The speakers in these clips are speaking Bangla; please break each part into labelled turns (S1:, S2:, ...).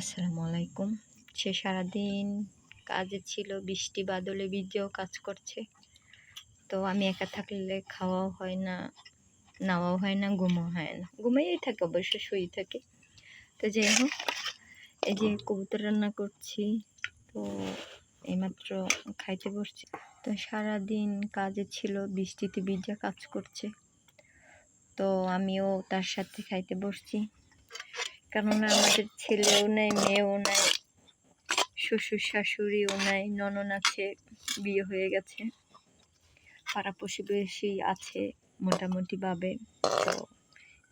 S1: আসসালামু আলাইকুম। সে সারাদিন কাজে ছিল, বৃষ্টি বাদলে ভিজেও কাজ করছে। তো আমি একা থাকলে খাওয়াও হয় না, নাওয়াও হয় না, ঘুমও হয় না। ঘুমাইয়েই থাকে, অবশ্য শুয়ে থাকে। তো যাই হোক, এই যে কবুতর রান্না করছি, তো এইমাত্র খাইতে বসছি। তো সারাদিন কাজে ছিল, বৃষ্টিতে ভিজে কাজ করছে। তো আমিও তার সাথে খাইতে বসছি, কেননা আমাদের ছেলেও নাই, মেয়েও নাই, শ্বশুর শাশুড়িও নাই, ননদ আছে, বিয়ে হয়ে গেছে, পাড়া প্রতিবেশী আছে মোটামুটি ভাবে। তো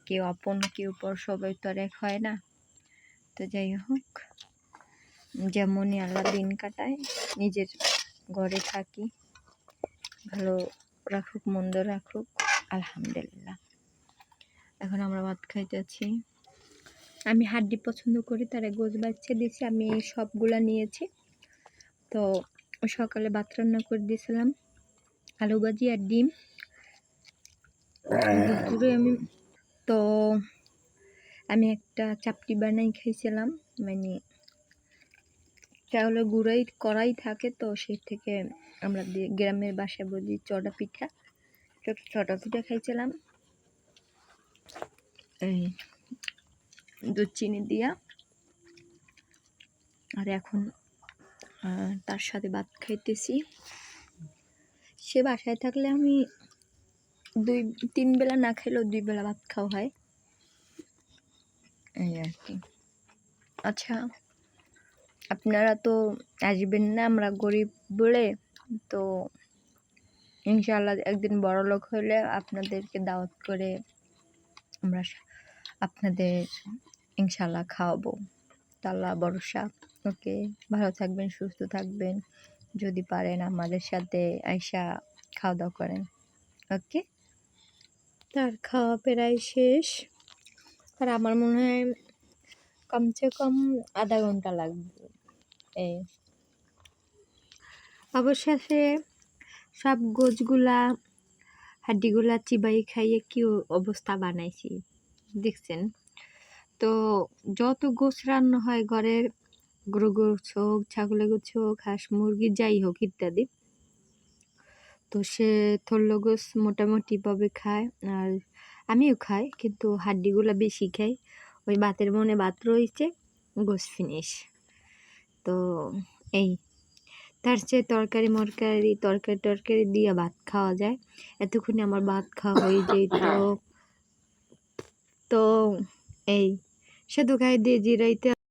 S1: কেউ আপন কেউ পর, সবাই তো আর এক হয় না। তো যাই হোক, যেমনই আল্লাহ দিন কাটায়, নিজের ঘরে থাকি, ভালো রাখুক মন্দ রাখুক, আলহামদুলিল্লাহ। এখন আমরা ভাত খাইতেছি। আমি হাড্ডি পছন্দ করি, তারা গোছ বাচ্চা দিয়েছি, আমি সবগুলা নিয়েছি। তো সকালে ভাত রান্না করে দিয়েছিলাম, আলু ভাজি আর ডিম। দুপুরে আমি একটা চাপটি বানাই খাইছিলাম, মানে চাউলের গুঁড়াই করাই থাকে, তো সেই থেকে আমরা গ্রামের বাসায় বলি চড়া পিঠা, চড়া পিঠা খাইছিলাম এই দুধ চিনি দিয়া। আর এখন তার সাথে ভাত খাইতেছি। সে বাসায় থাকলে আমি 2-3 বেলা না খাইলেও 2 বেলা ভাত খাওয়া হয়, এই আর কি। আচ্ছা, আপনারা তো আসবেন না, আমরা গরিব বলে। তো ইনশাআল্লাহ একদিন বড়লোক হলে আপনাদেরকে দাওয়াত করে আমরা আপনাদের ইনশাআল্লাহ খাওয়াবো। আল্লাহ ভরসা। ওকে, ভালো থাকবেন, সুস্থ থাকবেন। যদি পারেন আমাদের সাথে আইসা খাওয়া দাওয়া করেন। ওকে, তার খাওয়া প্রায় শেষ। আর আমার মনে হয় কমসে কম আধা ঘন্টা লাগবে। এই অবশেষে সব গোছগুলা, হাড্ডিগুলা চিবাই খাইয়ে কি অবস্থা বানাইছি দেখছেন। তো যত গোছ রান্না হয় ঘরের, গরু গোছ হোক, ছাগলের গোছ হোক, হাঁস মুরগি যাই হোক ইত্যাদি, তো সে থল্য গোছ মোটামুটি ভাবে খায়। আর আমিও খাই, কিন্তু হাড্ডিগুলা বেশি খাই। ওই ভাতের মনে ভাত রয়েছে, গোছ ফিনিশ। তো এই তার চেয়ে তরকারি দিয়ে ভাত খাওয়া যায়। এতক্ষণে আমার ভাত খাওয়া হয়ে যেত। তো এই সেদ্ধ খাই দিয়ে জিরাইতে